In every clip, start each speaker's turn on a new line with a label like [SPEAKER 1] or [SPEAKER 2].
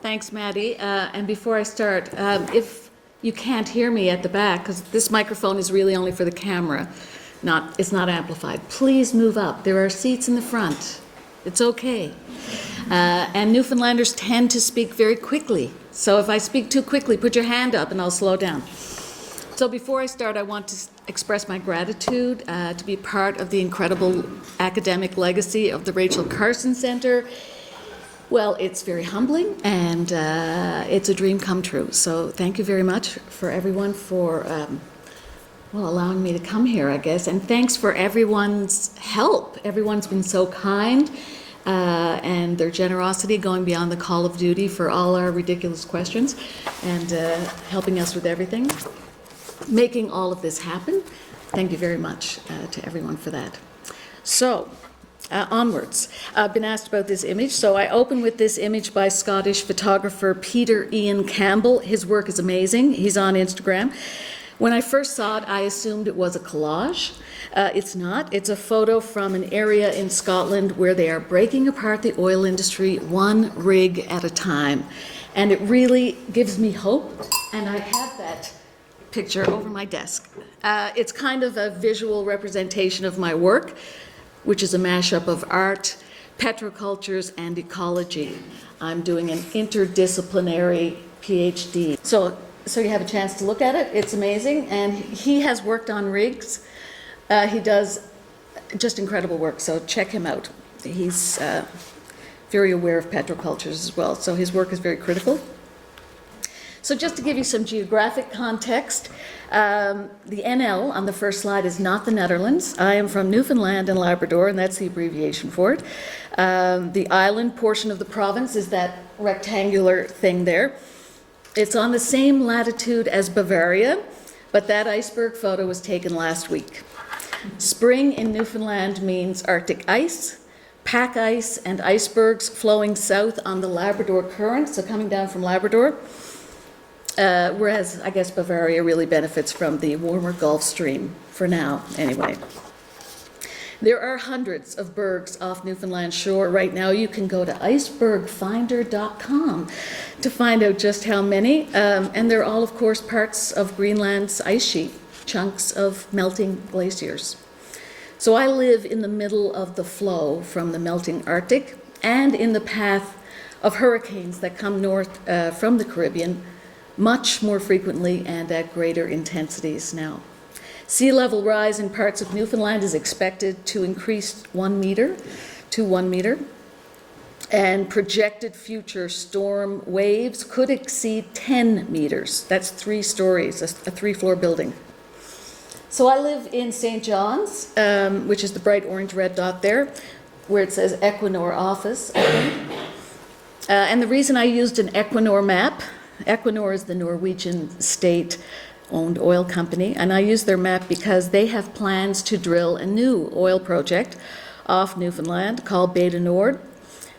[SPEAKER 1] Thanks, Maddie. And before I start, if you can't hear me at the back, because this microphone is really only for the camera, it's not amplified, please move up. There are seats in the front. It's okay. And Newfoundlanders tend to speak very quickly. So if I speak too quickly, put your hand up and I'll slow down. So before I start, I want to express my gratitude to be part of the incredible academic legacy of the Rachel Carson Center. Well, it's very humbling, and it's a dream come true. So thank you very much for everyone for allowing me to come here, I guess. And thanks for everyone's help. Everyone's been so kind, and their generosity going beyond the call of duty for all our ridiculous questions and helping us with everything, making all of this happen. Thank you very much to everyone for that. So, onwards. I've been asked about this image, so I open with this image by Scottish photographer Peter Ian Campbell. His work is amazing. He's on Instagram. When I first saw it, I assumed it was a collage. It's not. It's a photo from an area in Scotland where they are breaking apart the oil industry one rig at a time. And it really gives me hope, and I have that picture over my desk. It's kind of a visual representation of my work, which is a mashup of art, petrocultures, and ecology. I'm doing an interdisciplinary PhD. So you have a chance to look at it. It's amazing. And he has worked on rigs. He does just incredible work, so check him out. He's very aware of petrocultures as well, so his work is very critical. So just to give you some geographic context, the NL on the first slide is not the Netherlands. I am from Newfoundland and Labrador, and that's the abbreviation for it. The island portion of the province is that rectangular thing there. It's on the same latitude as Bavaria, but that iceberg photo was taken last week. Spring in Newfoundland means Arctic ice, pack ice, and icebergs flowing south on the Labrador Current, so coming down from Labrador. Whereas I guess Bavaria really benefits from the warmer Gulf Stream, for now anyway. There are hundreds of bergs off Newfoundland shore right now. You can go to icebergfinder.com to find out just how many. And they're all, of course, parts of Greenland's ice sheet, chunks of melting glaciers. So I live in the middle of the flow from the melting Arctic and in the path of hurricanes that come north from the Caribbean much more frequently and at greater intensities now. Sea level rise in parts of Newfoundland is expected to increase 1 meter to 1 meter, and projected future storm waves could exceed 10 meters. That's 3 stories, a 3-floor building. So I live in St. John's, which is the bright orange-red dot there, where it says Equinor office, I think. And the reason I used an Equinor map, Equinor is the Norwegian state-owned oil company, and I use their map because they have plans to drill a new oil project off Newfoundland called Bay du Nord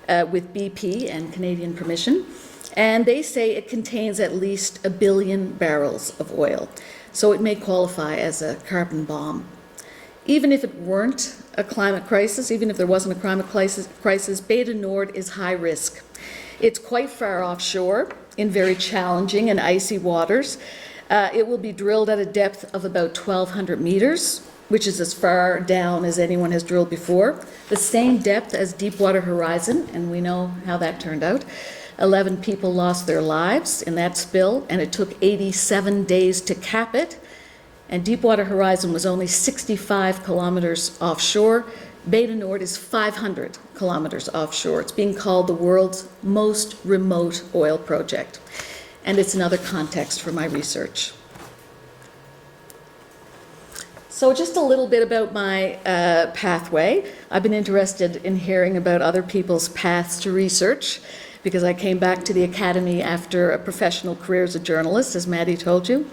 [SPEAKER 1] with BP and Canadian permission. And they say it contains at least 1 billion barrels of oil, so it may qualify as a carbon bomb. Even if it weren't a climate crisis, even if there wasn't a climate crisis, Bay du Nord is high risk. It's quite far offshore in very challenging and icy waters. It will be drilled at a depth of about 1,200 meters, which is as far down as anyone has drilled before. The same depth as Deepwater Horizon, and we know how that turned out. 11 people lost their lives in that spill, and it took 87 days to cap it. And Deepwater Horizon was only 65 kilometers offshore. Bay du Nord is 500 kilometers offshore. It's being called the world's most remote oil project. And it's another context for my research. So just a little bit about my pathway. I've been interested in hearing about other people's paths to research because I came back to the academy after a professional career as a journalist, as Maddie told you.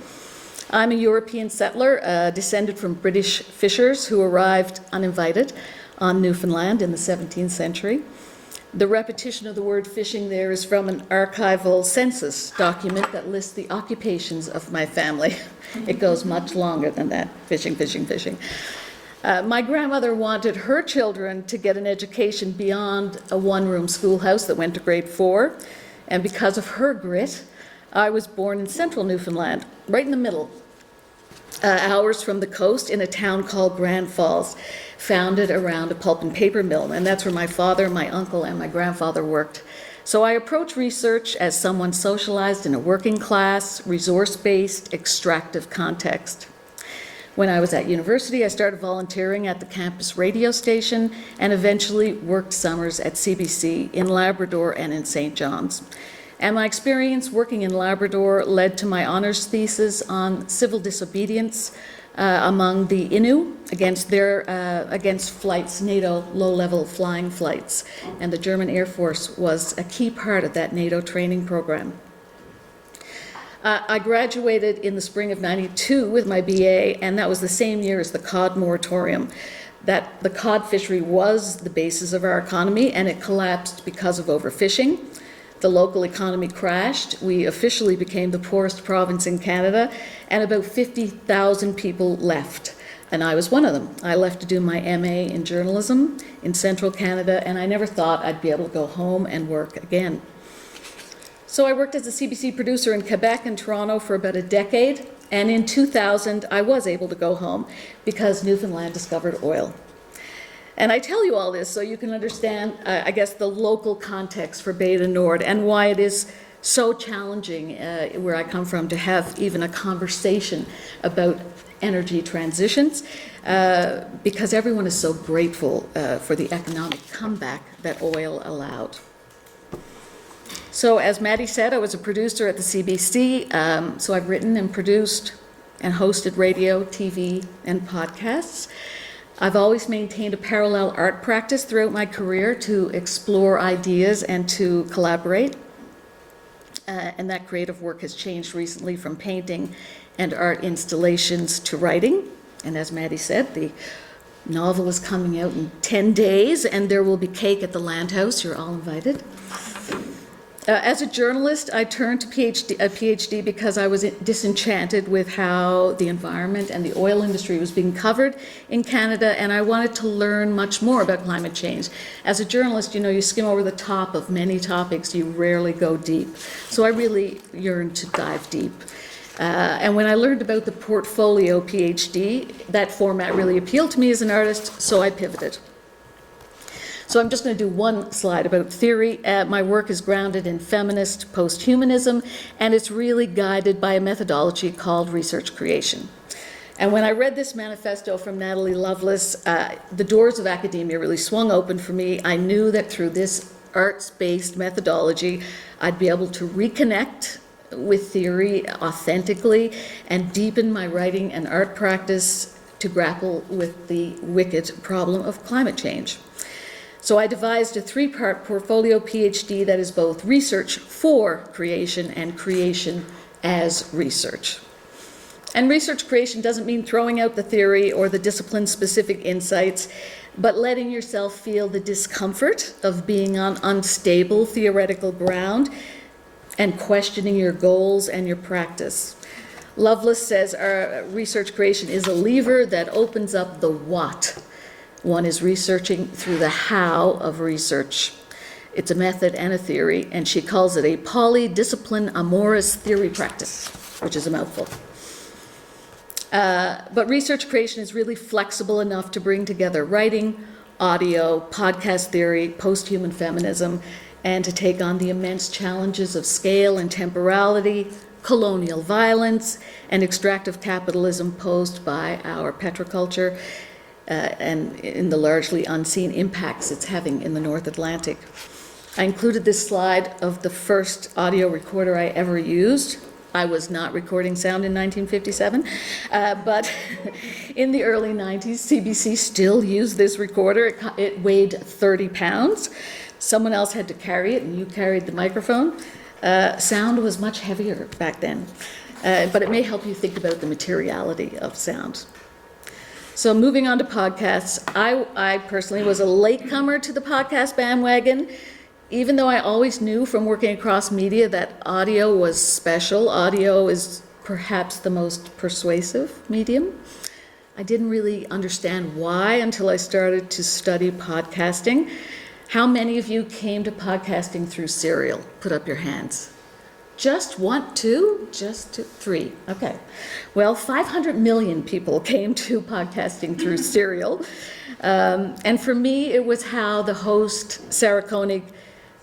[SPEAKER 1] I'm a European settler, descended from British fishers who arrived uninvited on Newfoundland in the 17th century. The repetition of the word fishing there is from an archival census document that lists the occupations of my family. It goes much longer than that, fishing, fishing, fishing. My grandmother wanted her children to get an education beyond a one-room schoolhouse that went to grade 4, and because of her grit, I was born in central Newfoundland, right in the middle, hours from the coast in a town called Grand Falls, founded around a pulp and paper mill, and that's where my father, my uncle, and my grandfather worked. So I approach research as someone socialized in a working class, resource-based, extractive context. When I was at university, I started volunteering at the campus radio station and eventually worked summers at CBC in Labrador and in St. John's. And my experience working in Labrador led to my honors thesis on civil disobedience among the Innu against flights, NATO low-level flying flights. And the German Air Force was a key part of that NATO training program. I graduated in the spring of '92 with my BA, and that was the same year as the cod moratorium. That the cod fishery was the basis of our economy, and it collapsed because of overfishing. The local economy crashed. We officially became the poorest province in Canada, and about 50,000 people left. And I was one of them. I left to do my MA in journalism in central Canada, and I never thought I'd be able to go home and work again. So I worked as a CBC producer in Quebec and Toronto for about a decade, and in 2000 I was able to go home because Newfoundland discovered oil. And I tell you all this so you can understand, I guess, the local context for Bay du Nord and why it is so challenging where I come from to have even a conversation about energy transitions because everyone is so grateful for the economic comeback that oil allowed. So as Maddie said, I was a producer at the CBC, so I've written and produced and hosted radio, TV, and podcasts. I've always maintained a parallel art practice throughout my career to explore ideas and to collaborate. And that creative work has changed recently from painting and art installations to writing. And as Maddie said, the novel is coming out in 10 days, and there will be cake at the Land House. You're all invited. As a journalist, I turned to a PhD because I was disenchanted with how the environment and the oil industry was being covered in Canada, and I wanted to learn much more about climate change. As a journalist, you skim over the top of many topics, you rarely go deep. So I really yearned to dive deep. And when I learned about the portfolio PhD, that format really appealed to me as an artist, so I pivoted. So I'm just going to do one slide about theory. My work is grounded in feminist posthumanism, and it's really guided by a methodology called research creation. And when I read this manifesto from Natalie Lovelace, the doors of academia really swung open for me. I knew that through this arts-based methodology, I'd be able to reconnect with theory authentically and deepen my writing and art practice to grapple with the wicked problem of climate change. So I devised a 3-part portfolio PhD that is both research for creation and creation as research. And research creation doesn't mean throwing out the theory or the discipline-specific insights, but letting yourself feel the discomfort of being on unstable theoretical ground and questioning your goals and your practice. Lovelace says our research creation is a lever that opens up the what. One is researching through the how of research. It's a method and a theory, and she calls it a polydiscipline amorous theory practice, which is a mouthful. But research creation is really flexible enough to bring together writing, audio, podcast theory, post-human feminism, and to take on the immense challenges of scale and temporality, colonial violence, and extractive capitalism posed by our petroculture, and in the largely unseen impacts it's having in the North Atlantic. I included this slide of the first audio recorder I ever used. I was not recording sound in 1957, but in the early 90s, CBC still used this recorder. It weighed 30 pounds. Someone else had to carry it, and you carried the microphone. Sound was much heavier back then, but it may help you think about the materiality of sound. So moving on to podcasts, I personally was a latecomer to the podcast bandwagon. even though I always knew from working across media that audio was special, audio is perhaps the most persuasive medium, I didn't really understand why until I started to study podcasting. How many of you came to podcasting through Serial? Put up your hands. Just one, two, just two, three. Okay. Well, 500 million people came to podcasting through Serial. And for me, it was how the host, Sarah Koenig,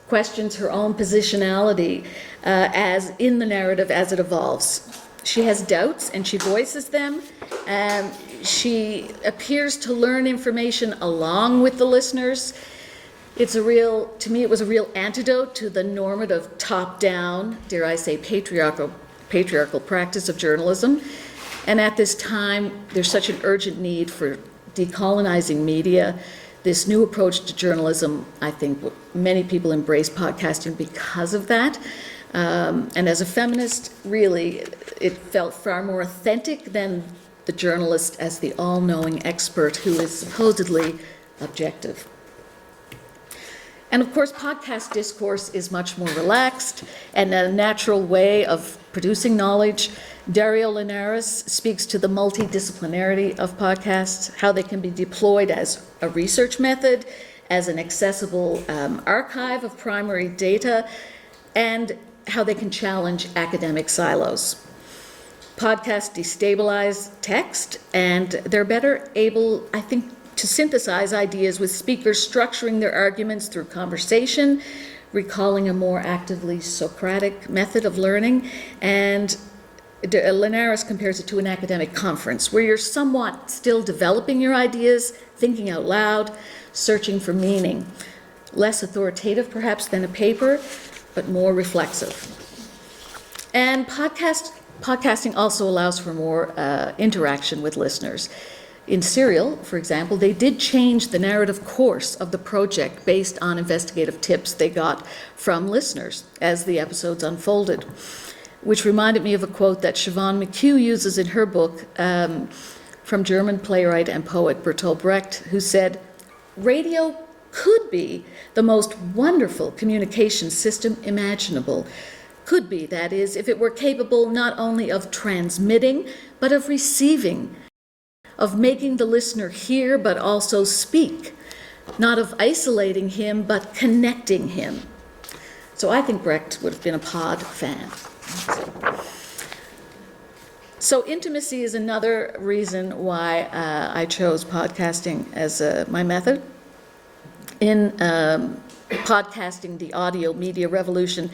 [SPEAKER 1] questions her own positionality as in the narrative as it evolves. She has doubts and she voices them. She appears to learn information along with the listeners. To me, it was a real antidote to the normative top-down, dare I say, patriarchal practice of journalism. And at this time, there's such an urgent need for decolonizing media. This new approach to journalism, I think many people embrace podcasting because of that. And as a feminist, really, it felt far more authentic than the journalist as the all-knowing expert who is supposedly objective. And of course, podcast discourse is much more relaxed and a natural way of producing knowledge. Dario Linares speaks to the multidisciplinarity of podcasts, how they can be deployed as a research method, as an accessible archive of primary data, and how they can challenge academic silos. Podcasts destabilize text, and they're better able, I think, to synthesize ideas with speakers structuring their arguments through conversation, recalling a more actively Socratic method of learning. And Linares compares it to an academic conference where you're somewhat still developing your ideas, thinking out loud, searching for meaning. Less authoritative perhaps than a paper, but more reflexive. And podcasting also allows for more interaction with listeners. In Serial, for example, they did change the narrative course of the project based on investigative tips they got from listeners as the episodes unfolded, which reminded me of a quote that Siobhan McHugh uses in her book from German playwright and poet Bertolt Brecht, who said, "Radio could be the most wonderful communication system imaginable. Could be, that is, if it were capable not only of transmitting, but of receiving, of making the listener hear but also speak, not of isolating him but connecting him." So I think Brecht would have been a pod fan. So intimacy is another reason why I chose podcasting as my method. In podcasting, the audio media revolution,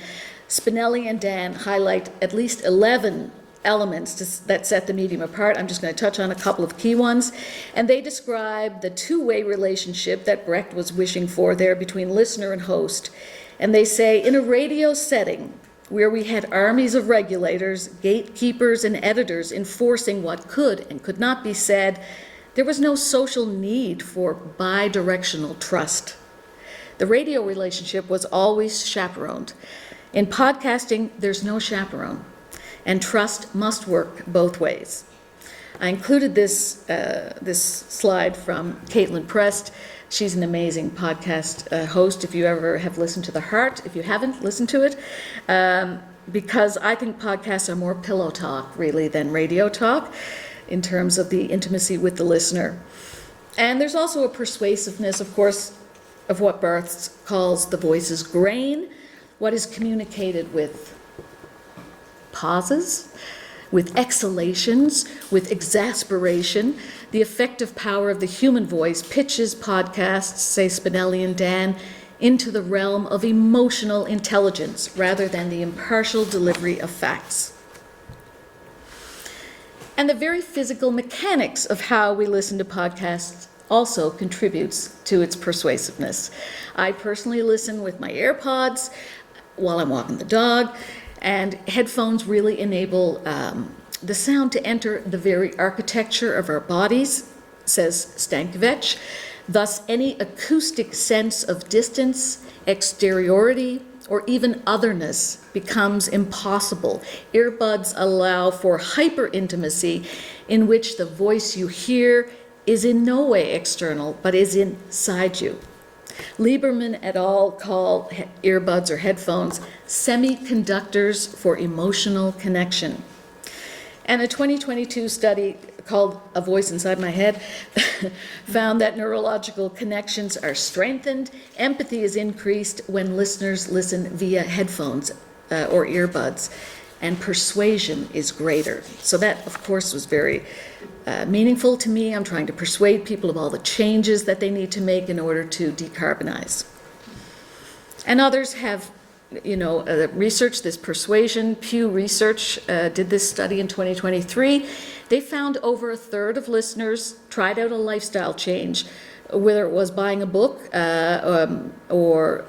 [SPEAKER 1] Spinelli and Dan highlight at least 11 elements that set the medium apart. I'm just going to touch on a couple of key ones. And they describe the two-way relationship that Brecht was wishing for there between listener and host. And they say, in a radio setting where we had armies of regulators, gatekeepers, and editors enforcing what could and could not be said, there was no social need for bi-directional trust. The radio relationship was always chaperoned. In podcasting, there's no chaperone, and trust must work both ways. I included this slide from Caitlin Prest. She's an amazing podcast host, if you ever have listened to The Heart. If you haven't, listen to it, because I think podcasts are more pillow talk, really, than radio talk in terms of the intimacy with the listener. And there's also a persuasiveness, of course, of what Barthes calls the voice's grain, what is communicated with pauses, with exhalations, with exasperation. The effective power of the human voice pitches podcasts, say Spinelli and Dan, into the realm of emotional intelligence rather than the impartial delivery of facts. And the very physical mechanics of how we listen to podcasts also contributes to its persuasiveness. I personally listen with my AirPods while I'm walking the dog, and headphones really enable the sound to enter the very architecture of our bodies, says Stankovic. Thus, any acoustic sense of distance, exteriority, or even otherness becomes impossible. Earbuds allow for hyper-intimacy in which the voice you hear is in no way external, but is inside you. Lieberman et al. Call earbuds or headphones semiconductors for emotional connection. And a 2022 study called A Voice Inside My Head found that neurological connections are strengthened, empathy is increased when listeners listen via headphones or earbuds, and persuasion is greater. So that, of course, was very meaningful to me. I'm trying to persuade people of all the changes that they need to make in order to decarbonize. And others have researched this persuasion. Pew Research did this study in 2023. They found over a third of listeners tried out a lifestyle change, whether it was buying a book or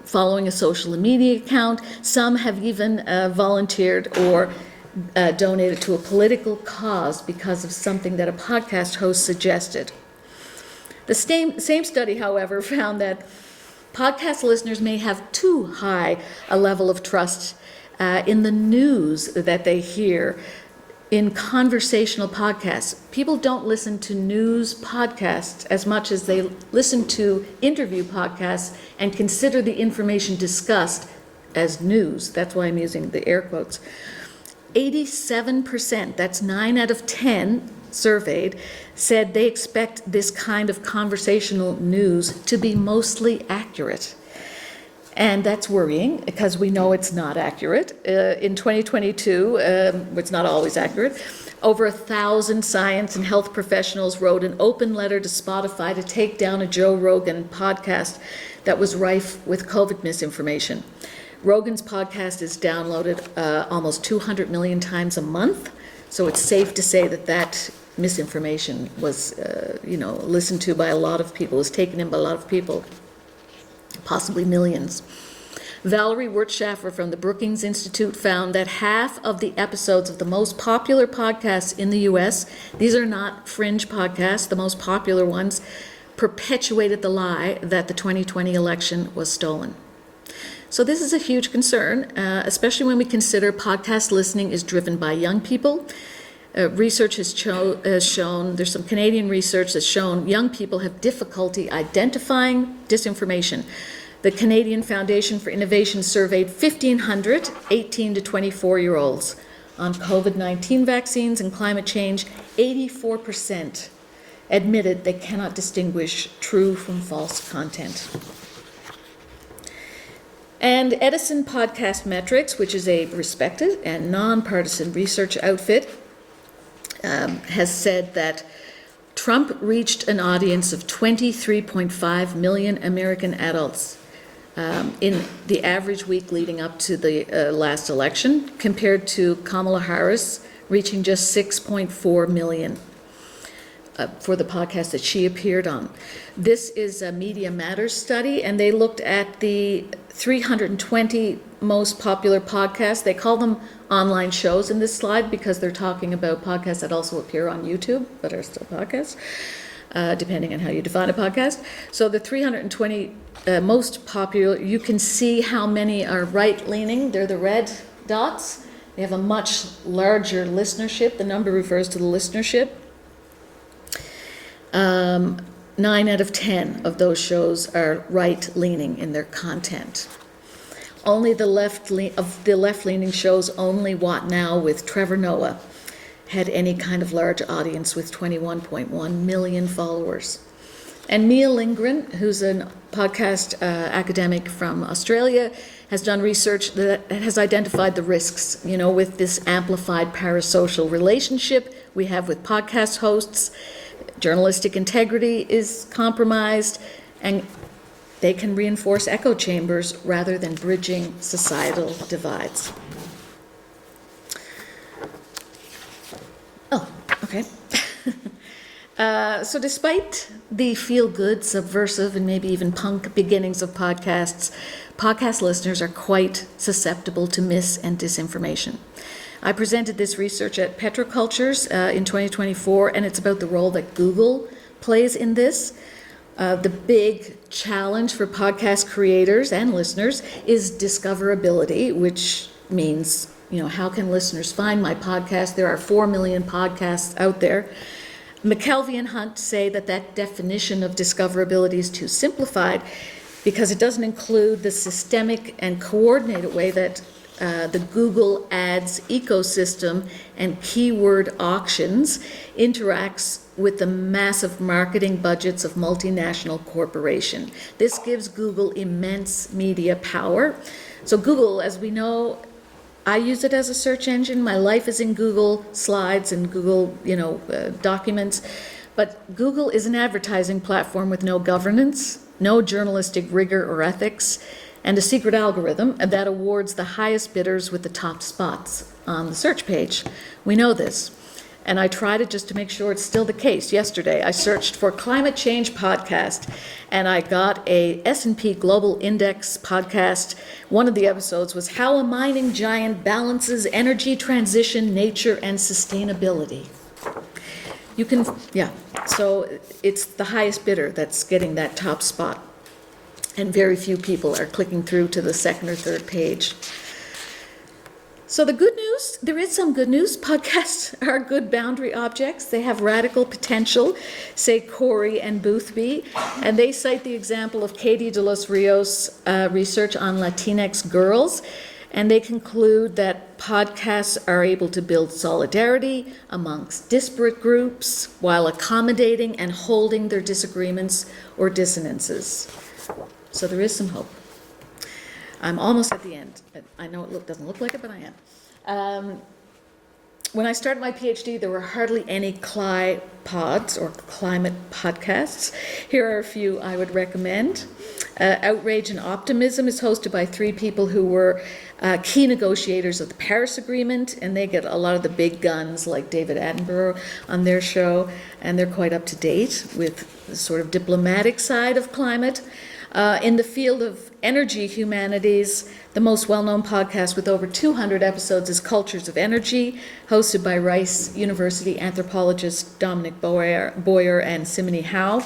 [SPEAKER 1] following a social media account. Some have even volunteered or donated to a political cause because of something that a podcast host suggested. The same study, however, found that podcast listeners may have too high a level of trust in the news that they hear in conversational podcasts. People don't listen to news podcasts as much as they listen to interview podcasts and consider the information discussed as news. That's why I'm using the air quotes. 87%, that's 9 out of 10 surveyed, said they expect this kind of conversational news to be mostly accurate. And that's worrying because we know it's not accurate. In 2022, it's not always accurate. Over 1,000 science and health professionals wrote an open letter to Spotify to take down a Joe Rogan podcast that was rife with COVID misinformation. Rogan's podcast is downloaded almost 200 million times a month, so it's safe to say that misinformation was, listened to by a lot of people, was taken in by a lot of people, possibly millions. Valerie Wirtschaffer from the Brookings Institute found that half of the episodes of the most popular podcasts in the U.S., these are not fringe podcasts, the most popular ones, perpetuated the lie that the 2020 election was stolen. So this is a huge concern, especially when we consider podcast listening is driven by young people. Research has shown, there's some Canadian research that's shown young people have difficulty identifying disinformation. The Canadian Foundation for Innovation surveyed 1,500 18 to 24-year-olds on COVID-19 vaccines and climate change. 84% admitted they cannot distinguish true from false content. And Edison Podcast Metrics, which is a respected and nonpartisan research outfit, has said that Trump reached an audience of 23.5 million American adults in the average week leading up to the last election, compared to Kamala Harris reaching just 6.4 million for the podcast that she appeared on. This is a Media Matters study, and they looked at the 320 most popular podcasts. They call them online shows in this slide because they're talking about podcasts that also appear on YouTube but are still podcasts, depending on how you define a podcast. So the 320 most popular, you can see how many are right-leaning. They're the red dots. They have a much larger listenership. The number refers to the listenership. 9 out of 10 of those shows are right-leaning in their content. Only the left-leaning shows, only What Now with Trevor Noah, had any kind of large audience with 21.1 million followers. And Mia Lindgren, who's a podcast academic from Australia, has done research that has identified the risks, with this amplified parasocial relationship we have with podcast hosts. Journalistic integrity is compromised, and they can reinforce echo chambers rather than bridging societal divides. Oh, okay. So despite the feel-good, subversive, and maybe even punk beginnings of podcasts, podcast listeners are quite susceptible to mis- and disinformation. I presented this research at Petrocultures in 2024, and it's about the role that Google plays in this. The big challenge for podcast creators and listeners is discoverability, which means, how can listeners find my podcast? There are 4 million podcasts out there. McKelvey and Hunt say that that definition of discoverability is too simplified because it doesn't include the systemic and coordinated way that the Google Ads ecosystem and keyword auctions interacts with the massive marketing budgets of multinational corporations. This gives Google immense media power. So Google, as we know, I use it as a search engine. My life is in Google Slides and Google, documents. But Google is an advertising platform with no governance, no journalistic rigor or ethics, and a secret algorithm that awards the highest bidders with the top spots on the search page. We know this. And I tried it just to make sure it's still the case. Yesterday, I searched for climate change podcast, and I got a S&P Global Index podcast. One of the episodes was How a Mining Giant Balances Energy Transition, Nature, and Sustainability. So it's the highest bidder that's getting that top spot. And very few people are clicking through to the second or third page. So the good news, there is some good news. Podcasts are good boundary objects. They have radical potential, say Corey and Boothby. And they cite the example of Katie de los Rios' research on Latinx girls. And they conclude that podcasts are able to build solidarity amongst disparate groups while accommodating and holding their disagreements or dissonances. So there is some hope. I'm almost at the end. I know it doesn't look like it, but I am. When I started my PhD, there were hardly any pods or climate podcasts. Here are a few I would recommend. Outrage and Optimism is hosted by three people who were key negotiators of the Paris Agreement, and they get a lot of the big guns like David Attenborough on their show, and they're quite up to date with the sort of diplomatic side of climate. In the field of energy humanities, the most well-known podcast with over 200 episodes is Cultures of Energy, hosted by Rice University anthropologists Dominic Boyer and Simone Howe.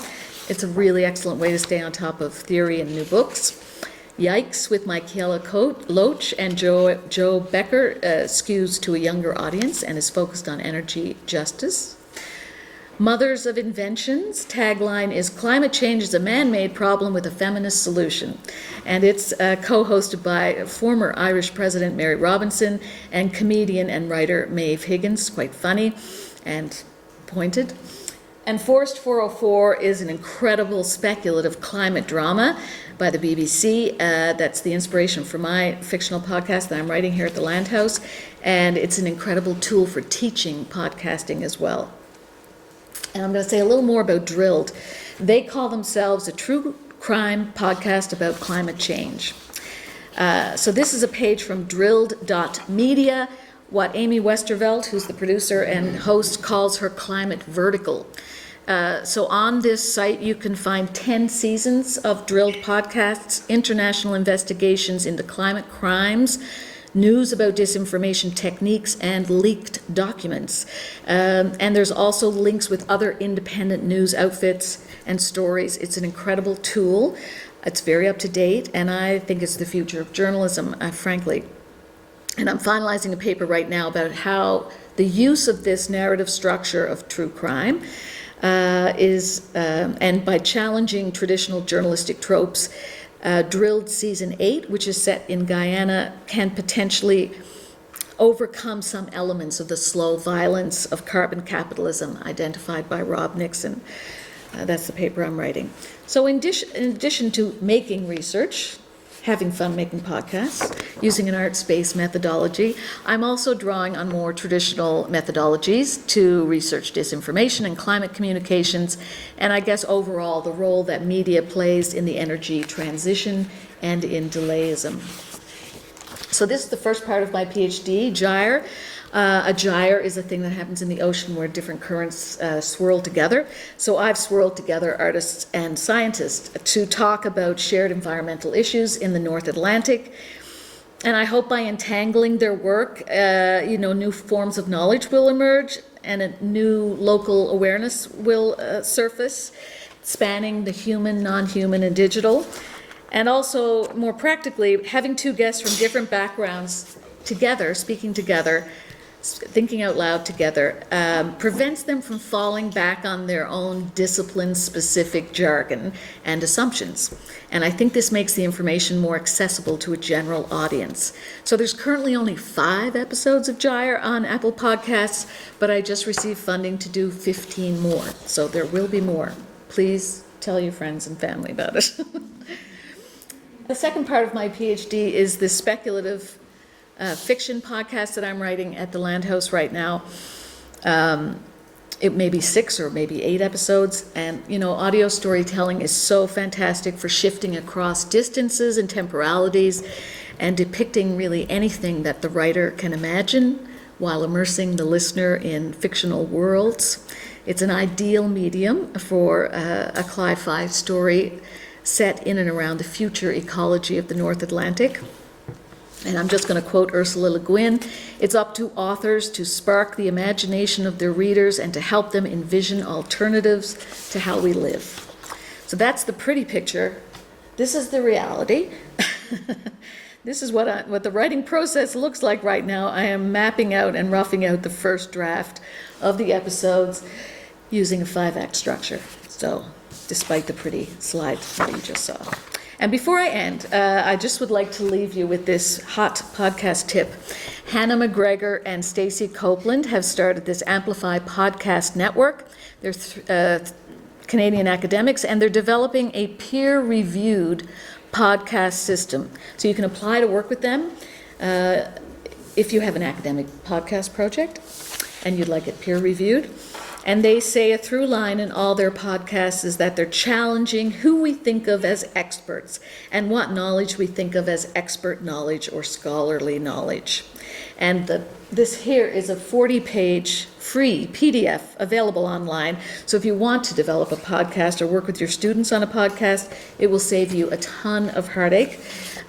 [SPEAKER 1] It's a really excellent way to stay on top of theory and new books. Yikes with Michaela Loach and Joe Becker skews to a younger audience and is focused on energy justice. Mothers of Inventions, tagline is Climate Change is a Man-Made Problem with a Feminist Solution. And it's co-hosted by former Irish President Mary Robinson and comedian and writer Maeve Higgins, quite funny and pointed. And Forest 404 is an incredible speculative climate drama by the BBC. That's the inspiration for my fictional podcast that I'm writing here at the Land House. And it's an incredible tool for teaching podcasting as well. And I'm going to say a little more about Drilled. They call themselves a true crime podcast about climate change. So this is a page from drilled.media, what Amy Westervelt, who's the producer and host, calls her climate vertical. So on this site, you can find 10 seasons of Drilled podcasts, international investigations into climate crimes, news about disinformation techniques, and leaked documents. And there's also links with other independent news outfits and stories. It's an incredible tool. It's very up to date, and I think it's the future of journalism, frankly. And I'm finalizing a paper right now about how the use of this narrative structure of true crime and by challenging traditional journalistic tropes, Drilled Season 8, which is set in Guyana, can potentially overcome some elements of the slow violence of carbon capitalism identified by Rob Nixon. That's the paper I'm writing. So in addition to making research, having fun making podcasts, using an arts-based methodology, I'm also drawing on more traditional methodologies to research disinformation and climate communications, and I guess overall the role that media plays in the energy transition and in delayism. So this is the first part of my PhD, gyre. A gyre is a thing that happens in the ocean where different currents swirl together. So I've swirled together artists and scientists to talk about shared environmental issues in the North Atlantic. And I hope by entangling their work, new forms of knowledge will emerge and a new local awareness will surface, spanning the human, non-human, and digital. And also, more practically, having two guests from different backgrounds together, speaking together, thinking out loud together, prevents them from falling back on their own discipline-specific jargon and assumptions. And I think this makes the information more accessible to a general audience. So there's currently only 5 episodes of Gyre on Apple Podcasts, but I just received funding to do 15 more. So there will be more. Please tell your friends and family about it. The second part of my PhD is the speculative fiction podcast that I'm writing at the Land House right now. It may be 6 or maybe 8 episodes, and audio storytelling is so fantastic for shifting across distances and temporalities and depicting really anything that the writer can imagine while immersing the listener in fictional worlds. It's an ideal medium for a Cli-Fi story set in and around the future ecology of the North Atlantic. And I'm just going to quote Ursula Le Guin. It's up to authors to spark the imagination of their readers and to help them envision alternatives to how we live. So that's the pretty picture. This is the reality. This is what the writing process looks like right now. I am mapping out and roughing out the first draft of the episodes using a 5-act structure. So despite the pretty slides that you just saw. And before I end, I just would like to leave you with this hot podcast tip. Hannah McGregor and Stacey Copeland have started this Amplify podcast network. They're Canadian academics, and they're developing a peer-reviewed podcast system. So you can apply to work with them if you have an academic podcast project and you'd like it peer-reviewed. And they say a through line in all their podcasts is that they're challenging who we think of as experts and what knowledge we think of as expert knowledge or scholarly knowledge. And this here is a 40-page free PDF available online. So if you want to develop a podcast or work with your students on a podcast, it will save you a ton of heartache.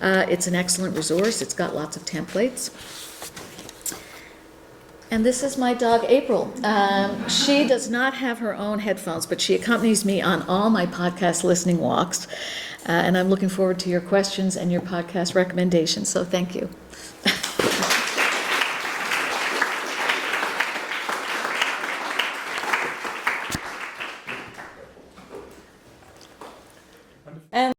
[SPEAKER 1] It's an excellent resource. It's got lots of templates. And this is my dog, April. She does not have her own headphones, but she accompanies me on all my podcast listening walks. And I'm looking forward to your questions and your podcast recommendations. So thank you. And